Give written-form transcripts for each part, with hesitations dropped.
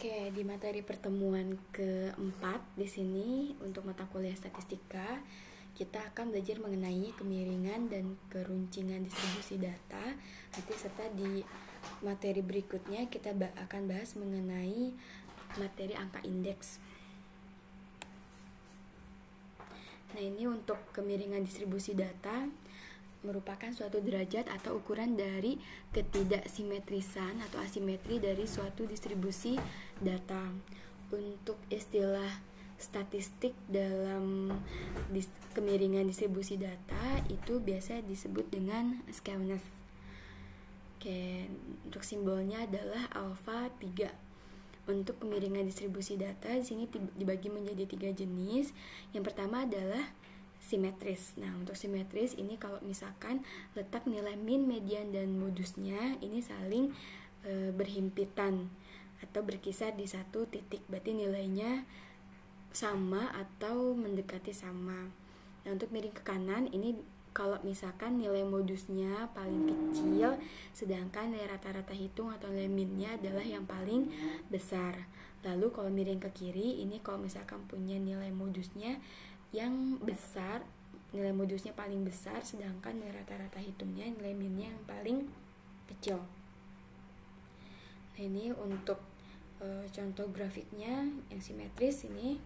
Oke, di materi pertemuan keempat di sini untuk mata kuliah statistika, kita akan belajar mengenai kemiringan dan keruncingan distribusi data. Nanti serta di materi berikutnya kita akan bahas mengenai materi angka indeks. Nah, ini untuk kemiringan distribusi data merupakan suatu derajat atau ukuran dari ketidaksimetrisan atau asimetri dari suatu distribusi data. Untuk istilah statistik dalam kemiringan distribusi data itu biasa disebut dengan skewness. Oke, untuk simbolnya adalah alfa 3. Untuk kemiringan distribusi data di sini dibagi menjadi 3 jenis. Yang pertama adalah simetris. Nah, untuk simetris ini kalau misalkan letak nilai min, median, dan modusnya ini saling berhimpitan atau berkisar di satu titik, berarti nilainya sama atau mendekati sama. Nah, untuk miring ke kanan ini kalau misalkan nilai modusnya paling kecil, sedangkan nilai rata-rata hitung atau nilai minnya adalah yang paling besar. Lalu kalau miring ke kiri ini kalau misalkan punya nilai modusnya yang besar, nilai modusnya paling besar, sedangkan nilai rata-rata hitungnya, nilai minnya yang paling kecil. Nah, ini untuk contoh grafiknya yang simetris ini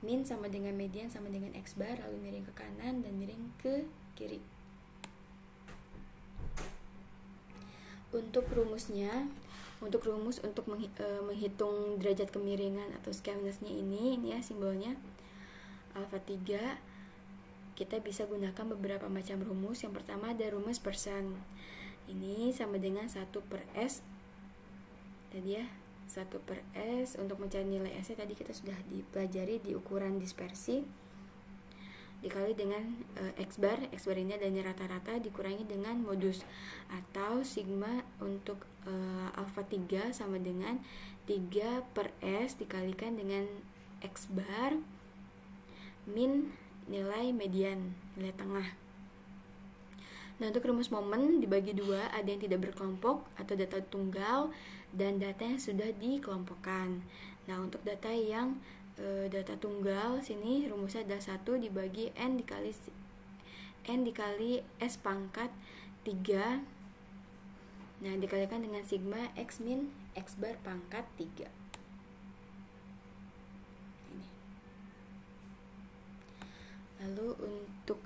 min sama dengan median sama dengan x bar, lalu miring ke kanan dan miring ke kiri. Untuk rumusnya, untuk menghitung derajat kemiringan atau skewness-nya ini ya simbolnya alfa 3, kita bisa gunakan beberapa macam rumus. Yang pertama ada rumus persen. Ini sama dengan 1/S. Tadi ya, 1/S. Untuk mencari nilai S tadi kita sudah dipelajari di ukuran dispersi. Dikali dengan X bar ini adanya rata-rata dikurangi dengan modus, atau sigma untuk alfa 3 sama dengan 3/S dikalikan dengan X bar min nilai median, nilai tengah. Nah, untuk rumus momen dibagi dua, ada yang tidak berkelompok atau data tunggal dan data yang sudah dikelompokkan. Nah, untuk data yang data tunggal sini rumusnya adalah 1 dibagi n dikali s pangkat 3. Nah, dikalikan dengan sigma x min x bar pangkat 3. Lalu untuk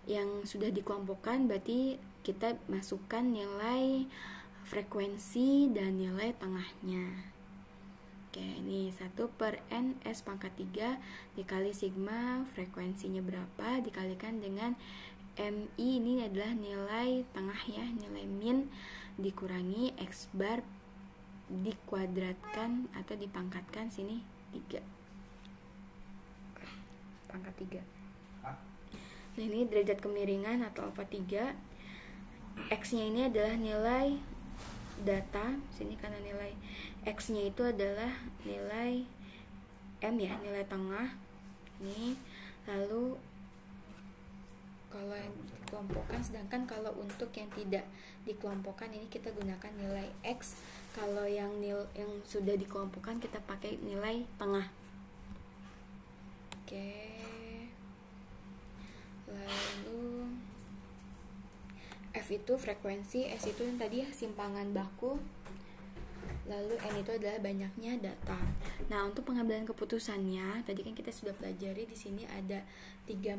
yang sudah dikelompokkan berarti kita masukkan nilai frekuensi dan nilai tengahnya. Oke, ini 1/n s pangkat 3 dikali sigma frekuensinya berapa dikalikan dengan mi, ini adalah nilai tengah ya, nilai min, dikurangi x bar dikuadratkan atau dipangkatkan sini 3 pangkat 3. Nah, ini derajat kemiringan atau alfa 3. X-nya ini adalah nilai data. Sini karena nilai X-nya itu adalah nilai M ya, nilai tengah. Ini lalu kalau yang dikelompokkan, sedangkan kalau untuk yang tidak dikelompokkan ini kita gunakan nilai X. Kalau yang sudah dikelompokkan kita pakai nilai tengah. Oke. Lalu F itu frekuensi, S itu yang tadi simpangan baku, lalu N itu adalah banyaknya data. Nah, untuk pengambilan keputusannya tadi kan kita sudah pelajari di sini ada 3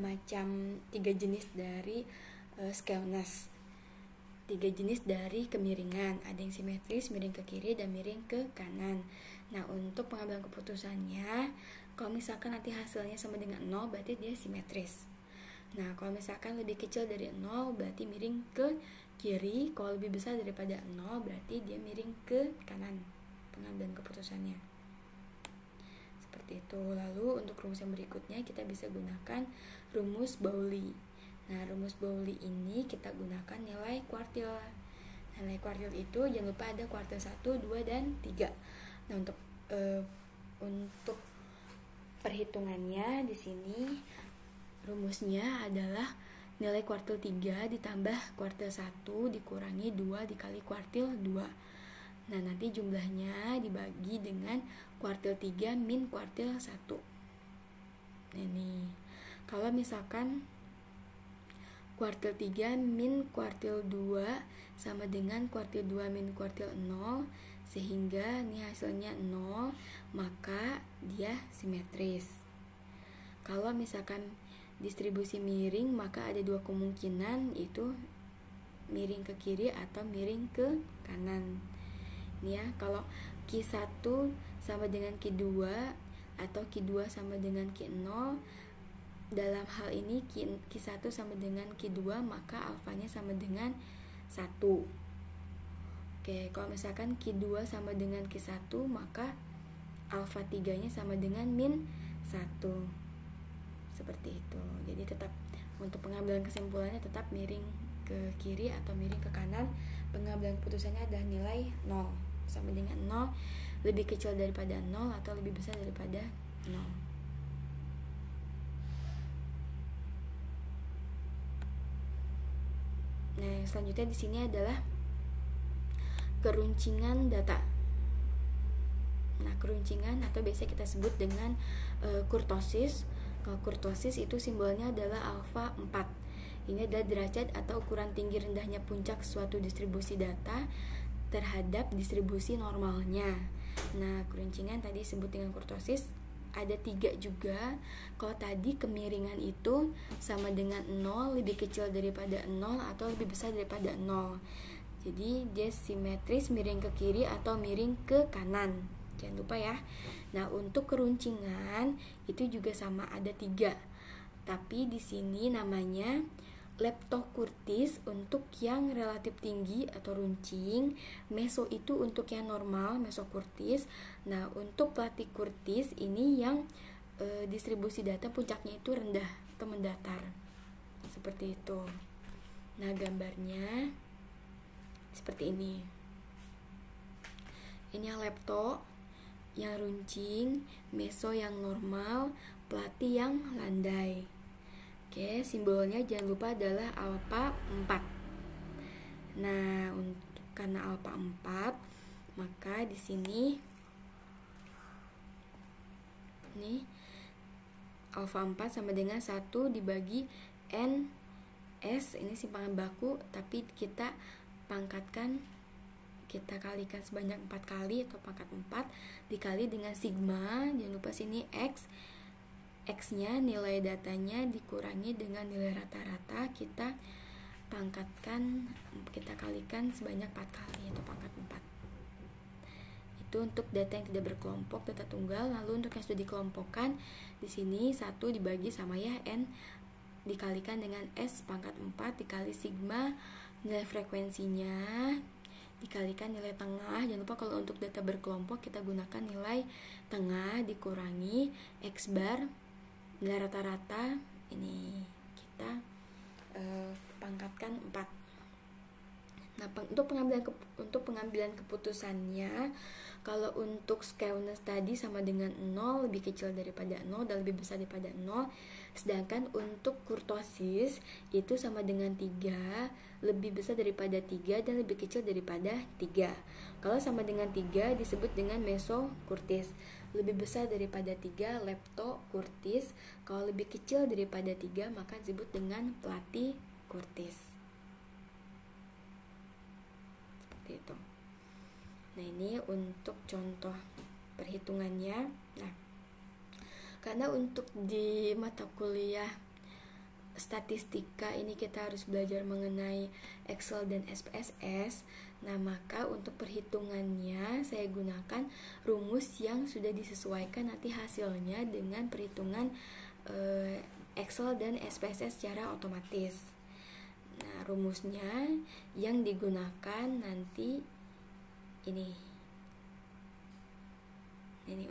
jenis dari skewness, 3 jenis dari kemiringan, ada yang simetris, miring ke kiri dan miring ke kanan. Nah, untuk pengambilan keputusannya kalau misalkan nanti hasilnya sama dengan 0 berarti dia simetris. Nah, kalau misalkan lebih kecil dari 0 berarti miring ke kiri, kalau lebih besar daripada 0 berarti dia miring ke kanan pengambilan keputusannya. Seperti itu. Lalu untuk rumus yang berikutnya kita bisa gunakan rumus Pauli. Nah, rumus Pauli ini kita gunakan nilai kuartil. Nilai kuartil itu jangan lupa ada kuartil 1, 2, dan 3. Nah, untuk perhitungannya di sini rumusnya adalah nilai kuartil 3 ditambah kuartil 1 dikurangi 2 dikali kuartil 2. Nah, nanti jumlahnya dibagi dengan kuartil 3 min kuartil 1. Nah, ini kalau misalkan kuartil 3 min kuartil 2 sama dengan kuartil 2 min kuartil 0, sehingga ini hasilnya 0, maka dia simetris. Kalau misalkan distribusi miring, maka ada dua kemungkinan, yaitu miring ke kiri atau miring ke kanan. Ini ya, kalau Q1 sama dengan Q2 atau Q2 sama dengan Q0, dalam hal ini Q1 sama dengan Q2, maka alfanya sama dengan 1. Oke, kalau misalkan Q2 sama dengan Q1, maka alfa 3-nya sama dengan min 1. Seperti itu. Jadi tetap untuk pengambilan kesimpulannya tetap miring ke kiri atau miring ke kanan. Pengambilan keputusannya adalah nilai 0 sama dengan 0, lebih kecil daripada 0 atau lebih besar daripada 0. Nah, selanjutnya di sini adalah keruncingan data. Nah, keruncingan atau biasa kita sebut dengan kurtosis. Kalau kurtosis itu simbolnya adalah alfa 4. Ini adalah derajat atau ukuran tinggi rendahnya puncak suatu distribusi data terhadap distribusi normalnya. Nah, keruncingan tadi disebut dengan kurtosis. Ada 3 juga. Kalau tadi kemiringan itu sama dengan 0, lebih kecil daripada 0 atau lebih besar daripada 0. Jadi dia simetris, miring ke kiri atau miring ke kanan. Jangan lupa ya. Nah, untuk keruncingan itu juga sama, ada 3. Tapi di sini namanya leptokurtis untuk yang relatif tinggi atau runcing, meso itu untuk yang normal, mesokurtis. Nah, untuk platikurtis ini yang distribusi data puncaknya itu rendah atau mendatar. Seperti itu. Nah, gambarnya seperti ini. Ini yang lepto, yang runcing, meso yang normal, plati yang landai. Oke, simbolnya jangan lupa adalah alfa 4. Nah, karena alfa 4, maka di sini nih alfa 4 sama dengan 1 dibagi n s, ini simpangan baku, tapi kita pangkatkan, kita kalikan sebanyak 4 kali atau pangkat 4 dikali dengan sigma. Jangan lupa sini X-nya nilai datanya dikurangi dengan nilai rata-rata, kita pangkatkan, kita kalikan sebanyak 4 kali atau pangkat 4. Itu untuk data yang tidak berkelompok, data tunggal. Lalu untuk yang sudah dikelompokkan, di sini 1 dibagi sama ya n dikalikan dengan S pangkat 4 dikali sigma nilai frekuensinya dikalikan nilai tengah. Jangan lupa kalau untuk data berkelompok kita gunakan nilai tengah dikurangi X bar nilai rata-rata, ini kita pangkatkan 4. Nah, untuk pengambilan keputusannya, kalau untuk skewness tadi sama dengan 0, lebih kecil daripada 0 dan lebih besar daripada 0. Sedangkan untuk kurtosis itu sama dengan 3, lebih besar daripada 3 dan lebih kecil daripada 3. Kalau sama dengan 3 disebut dengan mesokurtis. Lebih besar daripada 3 leptokurtis. Kalau lebih kecil daripada 3 maka disebut dengan platikurtis. Seperti itu. Nah, ini untuk contoh perhitungannya. Nah, karena untuk di mata kuliah statistika ini kita harus belajar mengenai Excel dan SPSS. Nah, maka untuk perhitungannya saya gunakan rumus yang sudah disesuaikan nanti hasilnya dengan perhitungan Excel dan SPSS secara otomatis. Nah, rumusnya yang digunakan nanti ini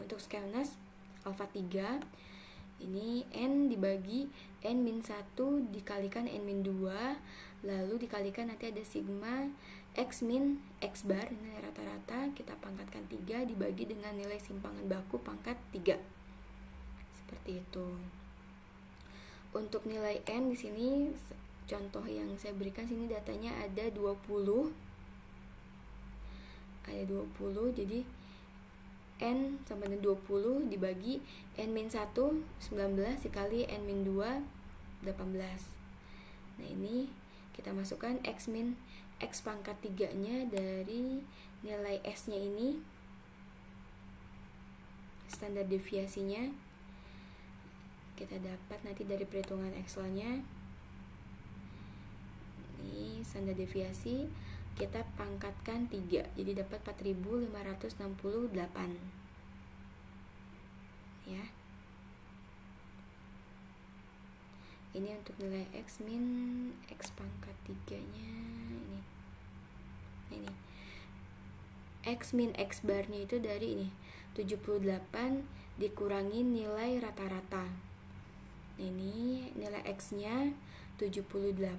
untuk skewness alfa 3, ini n dibagi n-1 dikalikan n-2, lalu dikalikan nanti ada sigma x min x bar, nilai rata-rata kita pangkatkan 3 dibagi dengan nilai simpangan baku pangkat 3. Seperti itu. Untuk nilai n di sini contoh yang saya berikan sini datanya ada 20, ada 20, jadi N sama dengan 20 dibagi N-1 19 dikali N-2 18. Nah ini kita masukkan X pangkat 3 nya dari nilai S nya ini, standar deviasinya kita dapat nanti dari perhitungan Excel nya. Ini standar deviasi kita pangkatkan 3, jadi dapat 4568 ya. Ini untuk nilai X pangkat 3 nya ini X bar nya itu dari ini 78 dikurangi nilai rata-rata. Nah ini nilai X nya 78,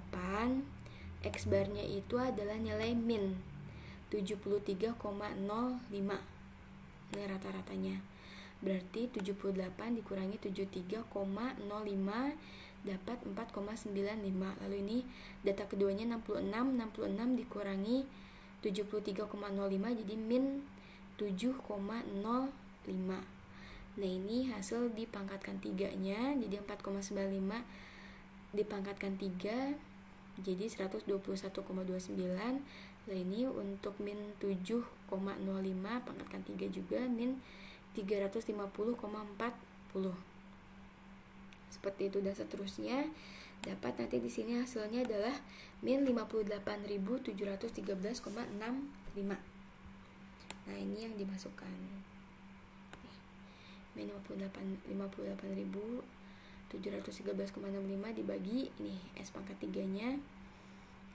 X bar nya itu adalah nilai min 73,05, ini rata-ratanya. Berarti 78 dikurangi 73,05 dapat 4,95. Lalu ini data keduanya 66 dikurangi 73,05 jadi min 7,05. Nah ini hasil dipangkatkan 3 nya, jadi 4,95 dipangkatkan 3 jadi 121,29. Nah ini untuk min 7,05 pangkatkan 3 juga min 350,40. Seperti itu dan seterusnya. Dapat nanti di sini hasilnya adalah min 58.713,65. Nah ini yang dimasukkan, min 58.713,65 dibagi ini S pangkat 3 nya.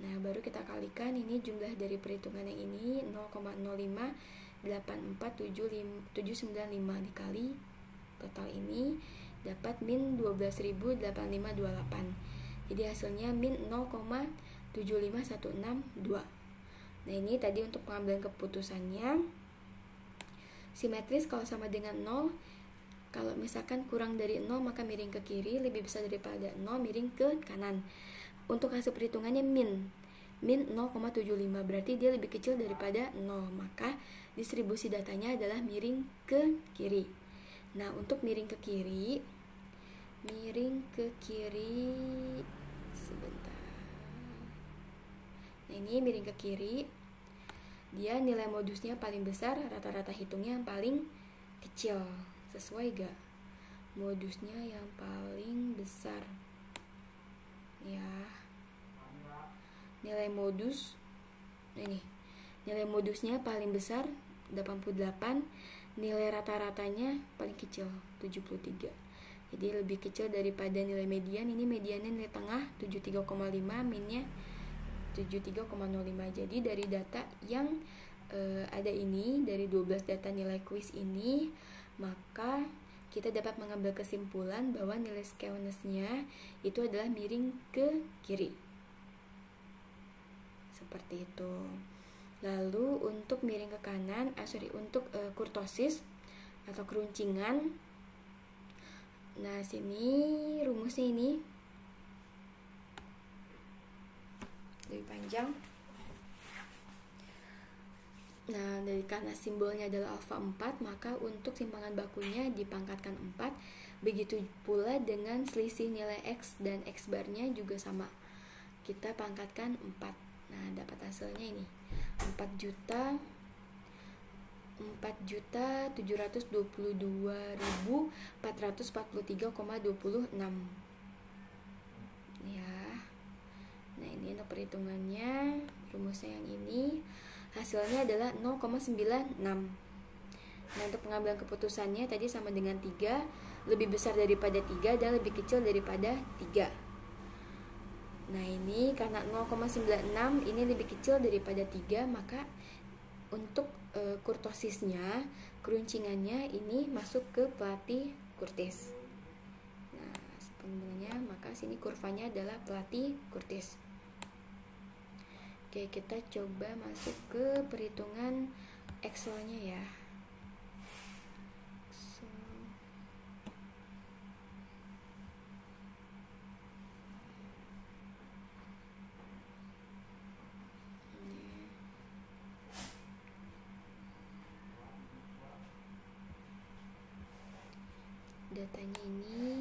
Nah baru kita kalikan ini jumlah dari perhitungan yang ini 0,05847995 dikali total ini dapat min 12.8528. Jadi hasilnya min 0,75162. Nah ini tadi untuk pengambilan keputusannya. Simetris kalau sama dengan 0, kalau misalkan kurang dari 0 maka miring ke kiri, lebih besar daripada 0 miring ke kanan. Untuk hasil perhitungannya min 0,75, berarti dia lebih kecil daripada 0, maka distribusi datanya adalah miring ke kiri. Nah untuk miring ke kiri sebentar. Nah ini miring ke kiri, dia nilai modusnya paling besar, rata-rata hitungnya yang paling kecil. Sesuai gak? Modusnya yang paling besar ya, nilai modus ini, nilai modusnya paling besar 88, nilai rata-ratanya paling kecil 73. Jadi lebih kecil daripada nilai median. Ini mediannya nilai tengah 73,5, minnya 73,05. Jadi dari data yang ada ini, dari 12 data nilai kuis ini, maka kita dapat mengambil kesimpulan bahwa nilai skewness-nya itu adalah miring ke kiri. Seperti itu. Lalu untuk miring ke kanan, untuk kurtosis atau keruncingan. Nah, sini rumusnya ini lebih panjang. Nah, karena simbolnya adalah alfa 4, maka untuk simpangan bakunya dipangkatkan 4. Begitu pula dengan selisih nilai X dan X barnya juga sama. Kita pangkatkan 4. Nah, dapat hasilnya ini. 4.722.443,26 ya. Nah ini untuk perhitungannya, rumusnya yang ini, hasilnya adalah 0,96. Nah untuk pengambilan keputusannya tadi sama dengan 3, lebih besar daripada 3 dan lebih kecil daripada 3. Nah ini karena 0,96 ini lebih kecil daripada 3, maka untuk kurtosisnya, keruncingannya ini masuk ke pelati kurtis. Nah sebenarnya maka sini kurvanya adalah pelati kurtis. Oke, kita coba masuk ke perhitungan Excel-nya ya. datanya ini.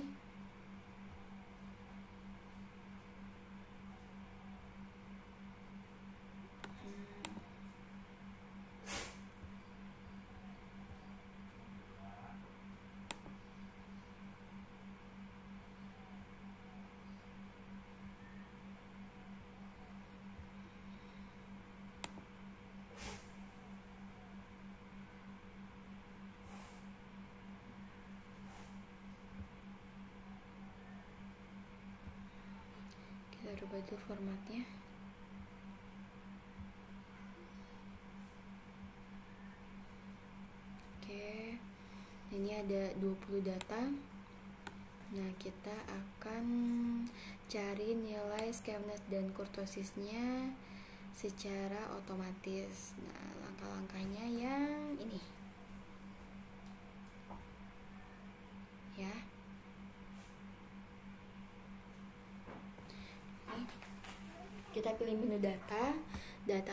Kita rubah dulu formatnya. Oke, ini ada 20 data. Nah, kita akan cari nilai skewness dan kurtosisnya secara otomatis. Nah, langkah-langkahnya yang ini ya. Kita pilih menu data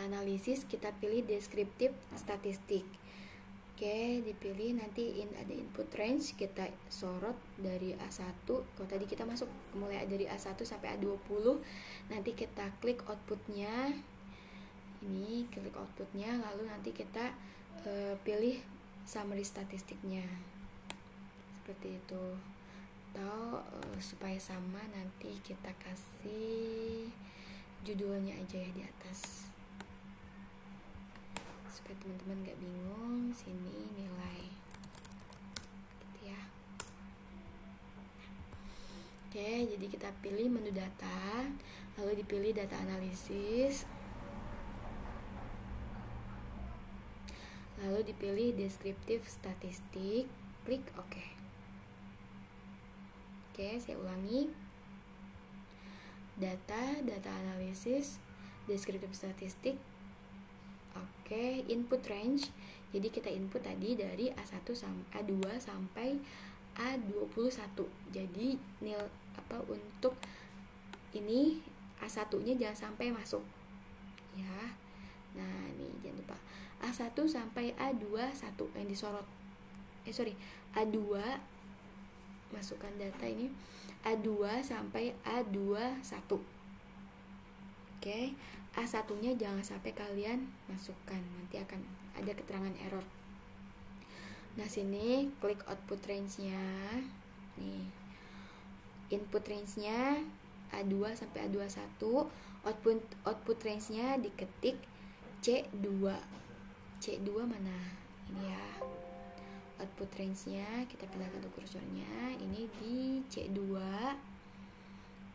analisis, kita pilih deskriptif statistik. Oke, dipilih, nanti ada input range, kita sorot dari A1. Kalau tadi kita masuk mulai dari A1 sampai A20, nanti kita klik outputnya. Ini klik outputnya, lalu nanti kita pilih summary statistiknya. Seperti itu. Atau supaya sama, nanti kita kasih judulnya aja ya di atas, supaya teman-teman gak bingung. Sini nilai gitu ya. Oke, jadi kita pilih menu data, lalu dipilih data analisis, lalu dipilih deskriptif statistik, klik OK. Oke, saya ulangi. Data analisis, deskriptif statistik. Oke, input range. Jadi kita input tadi dari A1 sampai A2 sampai A21. Jadi untuk ini A1-nya jangan sampai masuk. Ya. Nah, ini jangan lupa. A1 sampai A21 yang disorot. A2, masukkan data ini A2 sampai A21. Oke, A1-nya jangan sampai kalian masukkan, nanti akan ada keterangan error. Nah, sini klik output range-nya. Nih. Input range-nya A2 sampai A21, output range-nya diketik C2. C2 mana? Ini ya. Output range-nya kita pindahkan ke kursornya, ini di C2.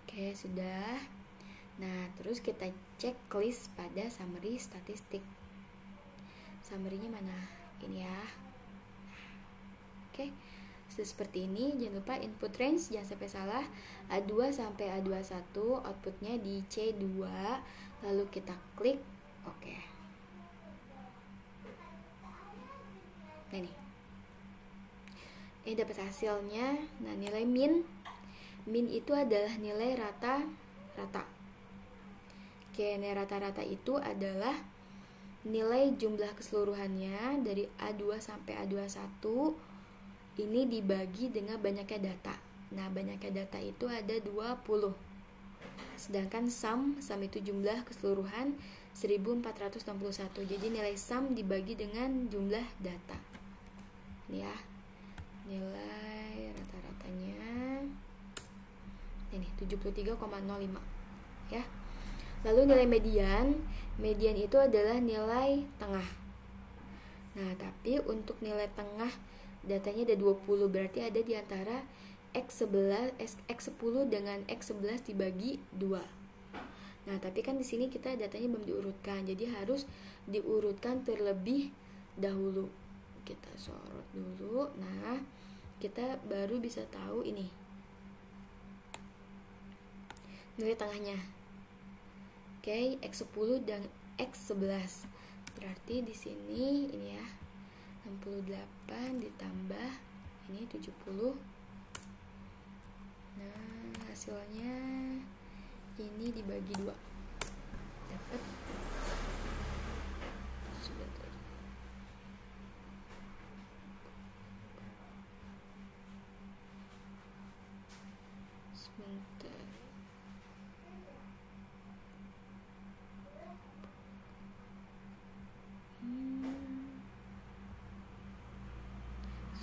Oke, sudah. Nah, terus kita cek list pada summary statistik. Summary-nya mana? Ini ya. Oke, sudah seperti ini. Jangan lupa input range jangan sampai salah. A2 sampai A21, outputnya di C2. Lalu kita klik OK. Nah, ini dapat hasilnya. Nah, nilai min itu adalah nilai rata-rata. Oke, nilai rata-rata itu adalah nilai jumlah keseluruhannya dari A2 sampai A21 ini dibagi dengan banyaknya data. Nah, banyaknya data itu ada 20. Sedangkan sum itu jumlah keseluruhan 1461. Jadi nilai sum dibagi dengan jumlah data. Ini ya. Nilai rata-ratanya ini 73,05 ya. Lalu nilai median itu adalah nilai tengah. Nah, tapi untuk nilai tengah datanya ada 20, berarti ada di antara X10 dengan X11 dibagi 2. Nah, tapi kan di sini kita datanya belum diurutkan, jadi harus diurutkan terlebih dahulu. Kita sorot dulu. Nah, kita baru bisa tahu ini nilai tengahnya. Oke, X10 dan X11. Berarti di sini ini ya 68 ditambah ini 70. Nah, hasilnya ini dibagi 2. Dapat sudah tadi. Bentar.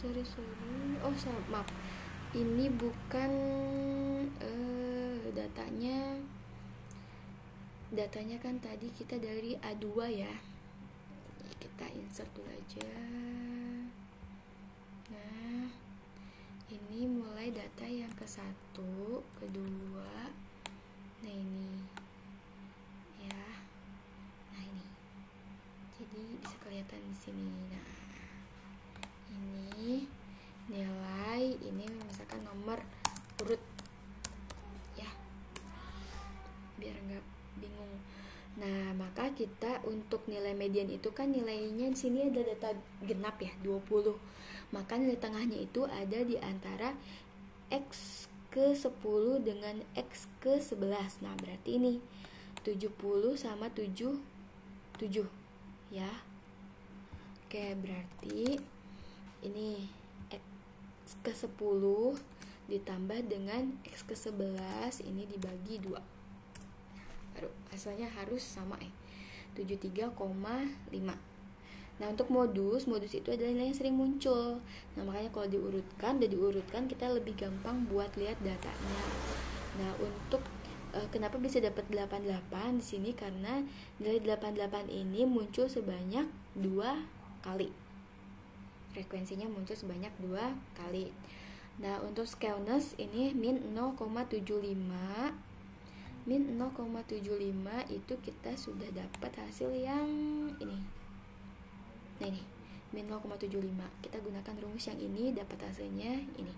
Sorry. Oh, maaf. Ini bukan datanya kan tadi kita dari A2 ya. Kita insert dulu aja. Nah, ini mulai data yang ke-1, kedua. Nah, ini ya. Nah, ini. Jadi bisa kelihatan di sini. Nah, ini nilai, ini misalkan nomor urut ya, biar nggak bingung. Nah, maka kita untuk nilai median itu kan nilainya di sini ada data genap ya, 20. Maka nilai tengahnya itu ada di antara X ke 10 dengan X ke 11. Nah, berarti ini 70 sama 7 ya. Oke, berarti ini X ke 10 ditambah dengan X ke 11 ini dibagi 2. Baru hasilnya harus sama 73,5. Nah, untuk modus itu adalah nilai yang sering muncul. Nah, makanya kalau diurutkan kita lebih gampang buat lihat datanya. Nah, untuk kenapa bisa dapat 88 di sini, karena nilai 88 ini muncul sebanyak 2 kali. Frekuensinya muncul sebanyak 2 kali. Nah, untuk skewness ini min 0,75. Min 0,75 itu kita sudah dapat hasil yang ini. Nah, ini min 0,75. Kita gunakan rumus yang ini, dapat hasilnya ini.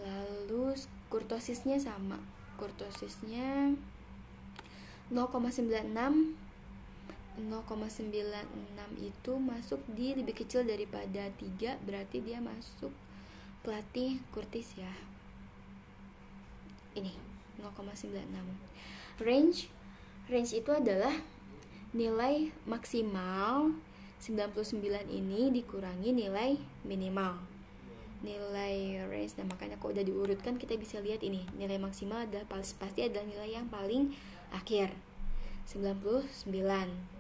Lalu kurtosisnya sama. Kurtosisnya 0,96. 0,96 itu masuk di lebih kecil daripada 3, berarti dia masuk pelatih kurtis ya. Ini 0,96. Range itu adalah nilai maksimal 99 ini dikurangi nilai minimal. Nilai range, nah makanya kalau udah diurutkan kita bisa lihat ini. Nilai maksimal adalah pasti adalah nilai yang paling akhir, 99.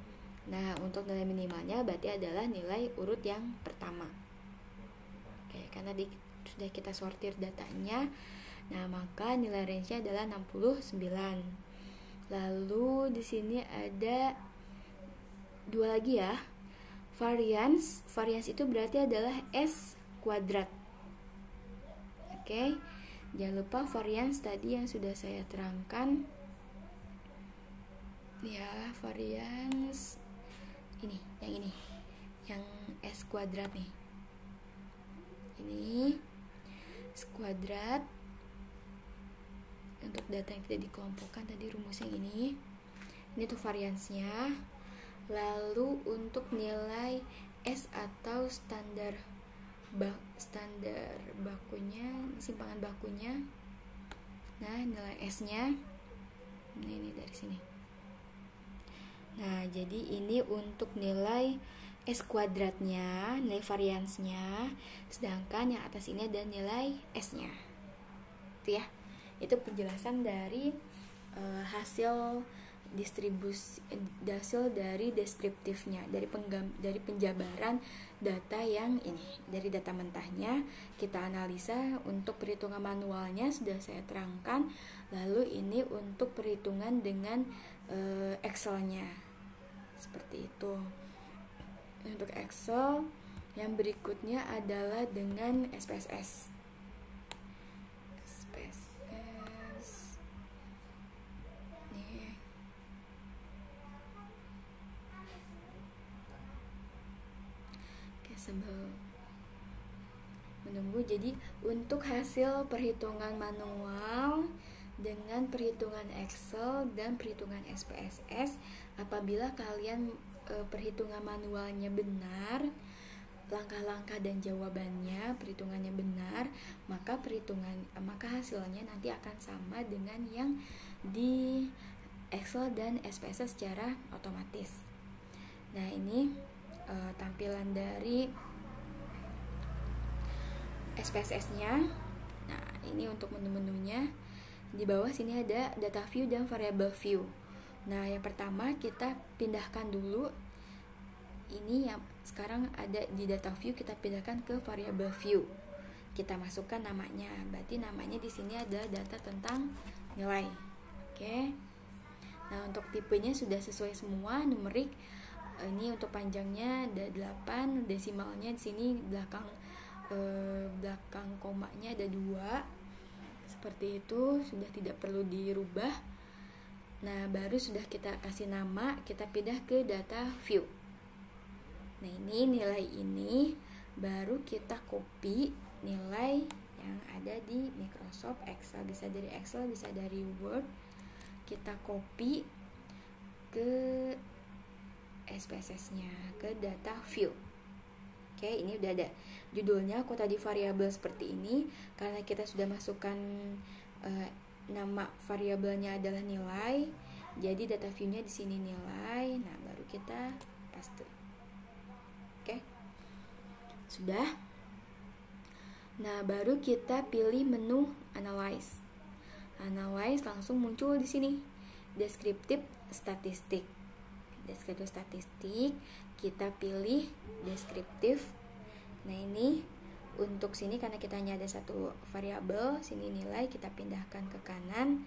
Nah, untuk nilai minimalnya berarti adalah nilai urut yang pertama. Oke, karena sudah kita sortir datanya. Nah, maka nilai range-nya adalah 69. Lalu di sini ada 2 lagi ya. Variance itu berarti adalah S kuadrat. Oke. Jangan lupa variance tadi yang sudah saya terangkan. Ya, variance ini, yang S kuadrat nih. Ini S kuadrat. Untuk data yang tidak dikelompokkan tadi rumusnya ini tuh variansnya. Lalu untuk nilai S atau standar bakunya, simpangan bakunya, nah nilai S-nya ini dari sini. Nah, jadi ini untuk nilai S kuadratnya, nilai variansnya, sedangkan yang atas ini ada nilai S-nya. Itu ya. Itu penjelasan dari hasil distribusi, hasil dari deskriptifnya, dari penjabaran data yang ini, dari data mentahnya kita analisa. Untuk perhitungan manualnya sudah saya terangkan. Lalu ini untuk perhitungan dengan Excel-nya seperti itu. Untuk Excel yang berikutnya adalah dengan SPSS. Sambil menunggu. Jadi untuk hasil perhitungan manual dengan perhitungan Excel dan perhitungan SPSS, apabila kalian perhitungan manualnya benar, langkah-langkah dan jawabannya perhitungannya benar, maka hasilnya nanti akan sama dengan yang di Excel dan SPSS secara otomatis. Nah, ini tampilan dari SPSS-nya. Nah, ini untuk menu-menunya. Di bawah sini ada data view dan variable view. Nah, yang pertama kita pindahkan dulu. Ini yang sekarang ada di data view, kita pindahkan ke variable view. Kita masukkan namanya. Berarti namanya di sini ada data tentang nilai. Oke. Nah, untuk tipenya sudah sesuai semua, numerik. Ini untuk panjangnya ada 8, desimalnya di sini belakang komanya ada 2. Seperti itu, sudah tidak perlu dirubah. Nah, baru sudah kita kasih nama, kita pindah ke data view. Nah, ini nilai ini baru kita copy nilai yang ada di Microsoft Excel, bisa dari Excel, bisa dari Word. Kita copy ke SPSS-nya, ke data view. Oke, ini udah ada judulnya. Kok tadi variabel seperti ini, karena kita sudah masukkan nama variabelnya adalah nilai, jadi data view-nya di sini nilai. Nah, baru kita paste. Oke, sudah. Nah, baru kita pilih menu analyze. Analyze langsung muncul di sini. Descriptive statistik. Descriptive statistik, kita pilih deskriptif. Nah, ini untuk sini karena kita hanya ada satu variabel, sini nilai, kita pindahkan ke kanan,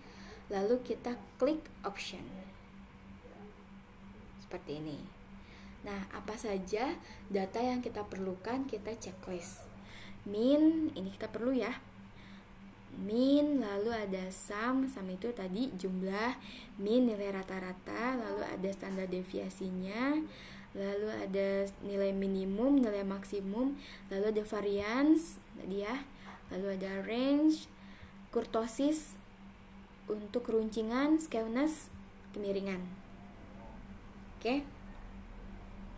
lalu kita klik option seperti ini. Nah, apa saja data yang kita perlukan, kita checklist. Min, ini kita perlu ya. Min, lalu ada sum itu tadi jumlah, min nilai rata-rata, lalu ada standar deviasinya, lalu ada nilai minimum, nilai maksimum, lalu ada variance tadi ya, lalu ada range, kurtosis untuk runcingan, skewness, kemiringan. Oke.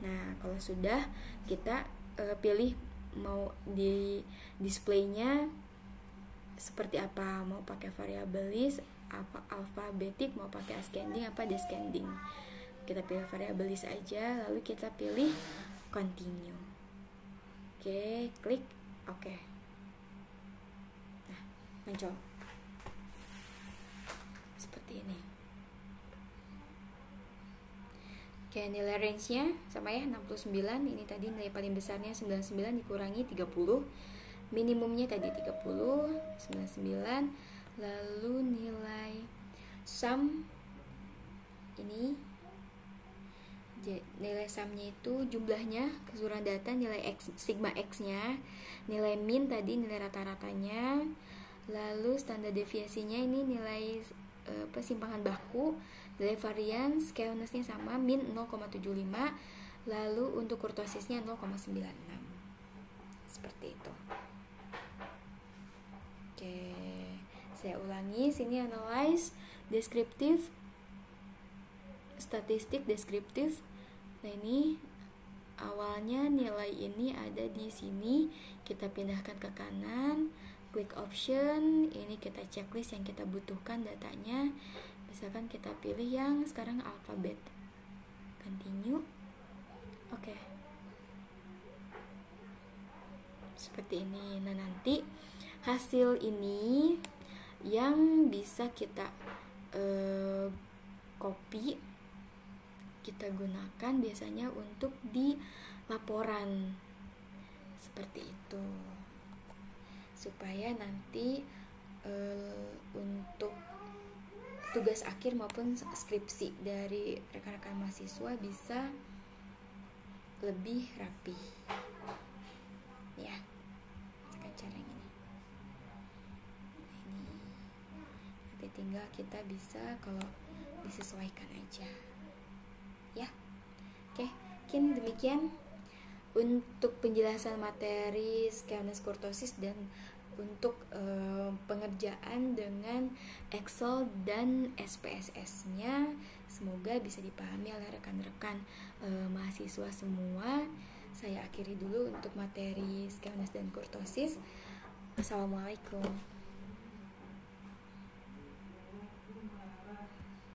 Nah, kalau sudah, kita pilih mau di displaynya seperti apa, mau pakai variable list, apa alfabetik, mau pakai ascending apa descending. Kita pilih variable list aja, lalu kita pilih continue. Oke, klik oke. Nah, muncul seperti ini. Oke, nilai range-nya sama ya, 69. Ini tadi nilai paling besarnya 99 dikurangi 30. Minimumnya tadi 30, 99. Lalu nilai sum ini, nilai sumnya itu jumlahnya, keseluruhan data, nilai x, sigma x nya, nilai min tadi nilai rata-ratanya, lalu standar deviasinya ini nilai persimpangan baku, nilai variance, skewness-nya sama, min 0,75, lalu untuk kurtosisnya 0,96. Seperti itu. Oke, saya ulangi, sini analyze, deskriptif, statistik, deskriptif. Nah, ini awalnya nilai ini ada di sini, kita pindahkan ke kanan, klik option, ini kita checklist yang kita butuhkan datanya. Misalkan kita pilih yang sekarang alfabet, continue. Oke, seperti ini. Nah, nanti hasil ini yang bisa kita copy, kita gunakan biasanya untuk di laporan seperti itu, supaya nanti untuk tugas akhir maupun skripsi dari rekan-rekan mahasiswa bisa lebih rapi ya. Misalkan cara ini nanti tinggal kita bisa kalau disesuaikan aja ya. Oke, mungkin demikian untuk penjelasan materi skewness kurtosis dan untuk pengerjaan dengan Excel dan SPSS-nya. Semoga bisa dipahami oleh rekan-rekan mahasiswa semua. Saya akhiri dulu untuk materi skewness dan kurtosis. Assalamualaikum.